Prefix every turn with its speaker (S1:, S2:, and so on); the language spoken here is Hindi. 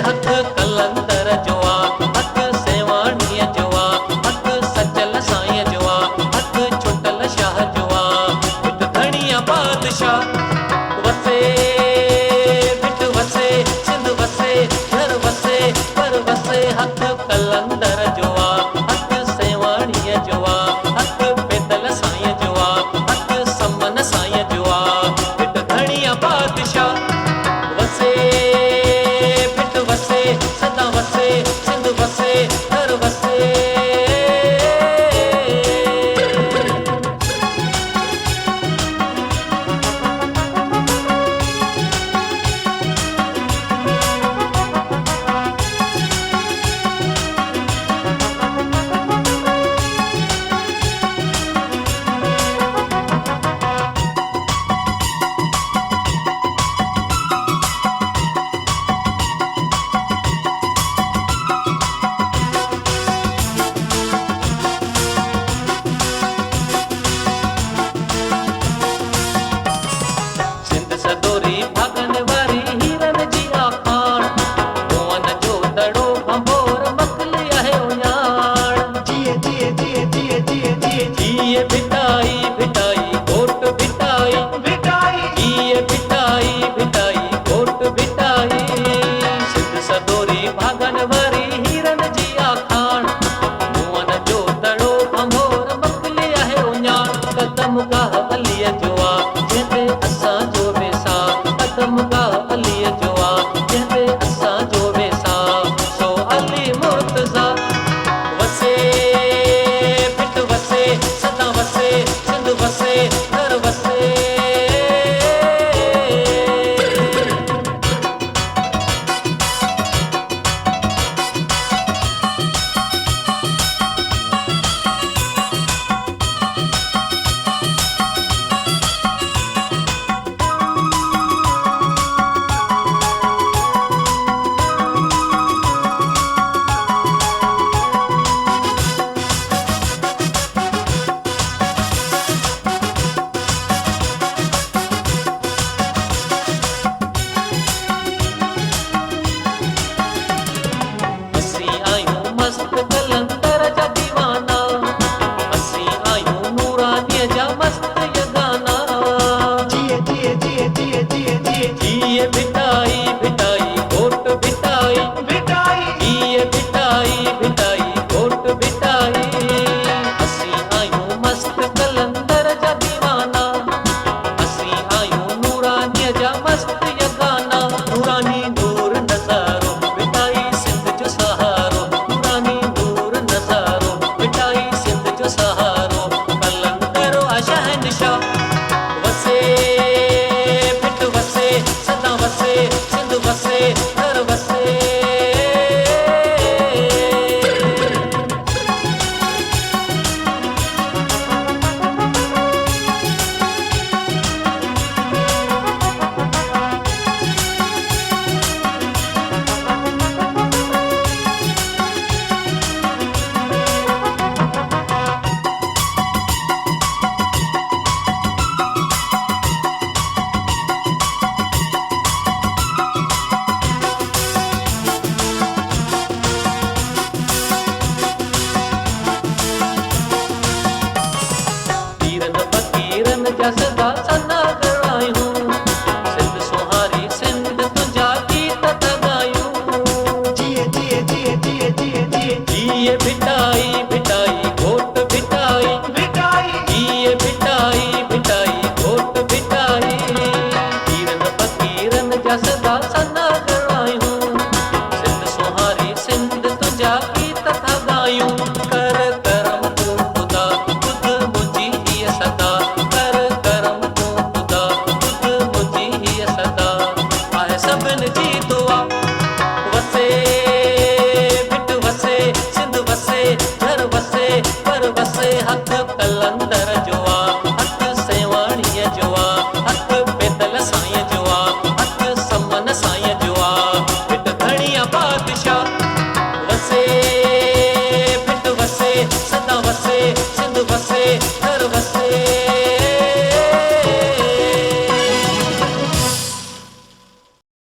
S1: हथ कलंदर जो आ, हथ सेवाणीअ जो आ, हथ सचल साईं जो आ, हथ छुटल शाह जो आ। बिट धणीअ बादशाह वसे, बिट वसे, सिंध वसे, घर वसे, पर वसे हथ कलंदर जो आ, हथ सेवाणीअ जो आ, हथ पैदल साईं जो आ, हथ समन साईं जो आ। बिट धणीअ बादशाह वसे, बिट वसे, सदा वसे, सिंध वसे, घर वसे। सिंध सदोरी भागन वारी हीरन जी आखाण, भुवन जो दड़ो भंभोर मकली आहे उञाण।
S2: जिए जिए जिए जिए जिए जिए
S1: जिए भिटाई भिटाई घोट भिटाई,
S2: भिटाई
S1: जिए भिटाई भिटाई घोट भिटाई। सिंध सदोरी भागन वारी हीरन जी आखाण, भुवन जो दड़ो भंभोर मकली आहे उञाण। कदम का अलीअ जो आ, जंहिंते असां जो वेसा, कदम का अलीअ जो आ, जंहिंते असां जो वेसा। सो अली मुर्तज़ा वसे, बिट वसे, सदा वसे, सिंध वसे, घर वसे। असीं आहियूं मस्त कलंदर जा दीवाना, असीं आहियूं नूरानीअ जा मस्त यगाना।
S2: जिए जिए जिए जिए जिए जिए
S1: जिए भिटाई भिटाई घोट भिटाई,
S2: भिटाई
S1: जिए भिटाई भिटाई घोट भिटाई। असीं आहियूं मस्त कलंदर जा दीवाना, असीं आहियूं नूरानीअ जा मस्त यगाना। नूरानी नूर नज़ारो भिटाई सिंध जो सहारो, नूरानी नूर नज़ारो भिटाई सिंध जो सहारो। कलंदर आ शहंशाह वसे, बिट वसे, सदा वसे, सिंध वसे, घर वसे। पीरन फ़कीरन जा सदा सना करायूं, सिंध सुहारी सिंध तुंहिंजा गीत था ॻायूं।
S2: जिए जिए जिए जिए जिए जिए
S1: जिए भिटाई भिटाई घोट भिटाई,
S2: भिटाई
S1: जिए भिटाई भिटाई घोट भिटाई। पीरन फ़कीरन जा सदा सना करायूं, सिंध सुहारी सिंध तुंहिंजा गीत था ॻायूं। कर करम तूं ख़ुदा ॿुध मुंहिंजी हीअ सदा, कर करम तूं ख़ुदा ॿुध मुंहिंजी हीअ सदा। आहे सभिनि जी